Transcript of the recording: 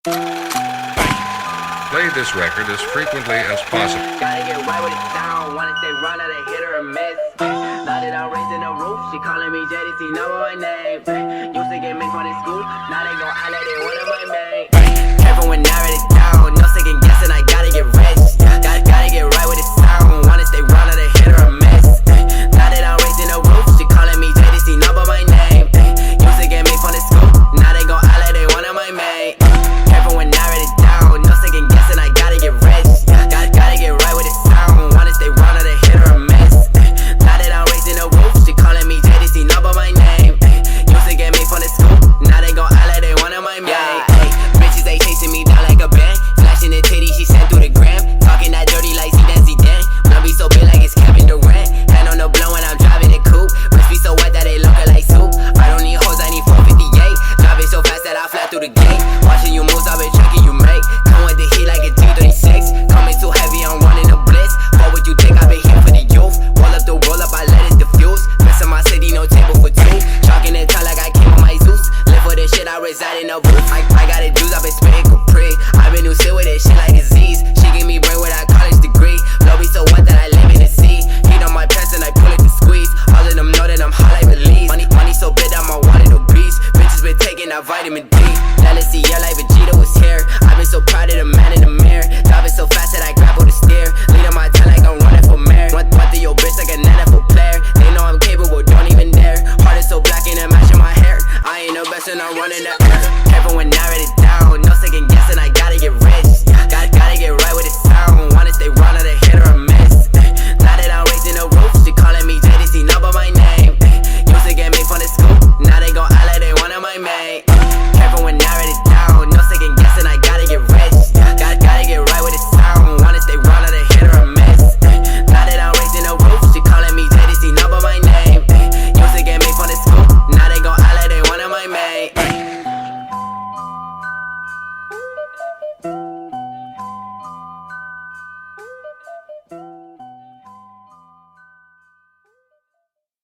Play this record as frequently as possible. Gotta get right with it down. Wanna stay run out of hit or a miss. Now that I'm raising the roof, she calling me JDC, know my name. Used to get made fun in school, now they gon' act like they one of my main. Careful when I write it down, no second guessing, I gotta get rich. Gotta get right with it sound. Wanna stay run out of hit or a miss. Now that I'm raising the roof, she calling me JDC, know my name. Used to get made fun in school, now they gon' act like they one of my main. Careful when I write it down, no second guessing, I gotta get rich. Gotta get right with it sound. Wanna stay run out of hit or a miss. Now that I'm raising the roof, she calling me JDC, number my name. Used to get made fun of school, now they gon' act like they one of my main. Bitches they chasing me down like a band, flashing the titty, she sent through the gram. Talking that dirty like Zidane. When I be so big like it's Kevin Durant. Hand on the blow when I'm driving it coupe. Wrist be so wet that they look like soup. I don't need hoes, I need 458. Driving so fast that I fly through the gate. Watching you moves, I've been checking you make. Come with the heat like a G36. Coming too heavy, I'm running a blitz. What would you think? I've been here for the youth. Roll up, I let it diffuse. Rest of my city, no table for two. Chalking it tight like I came on my Zeus. Live for this shit, I reside in a booth. I got it juice, I've been spitting Capri. I've been new shit with this shit like disease. She give me brain with a college degree. Blow be so wet that I live in the sea. Heat on my pants and I pull it to squeeze. All of them know that I'm hot like Belize. Money so big that my wallet obese. Bitches been taking that vitamin D. Now let's see, yeah, like Vegeta was here. I've been so proud of the man in the mirror. Driving so fast that I grapple the steer. Lead on my tail like I'm running for mayor. Run through your bitch like an NFL player. They know I'm capable, don't even dare. Heart is so black and it matching my hair. I ain't no best and I'm running the air. Careful when I write it down.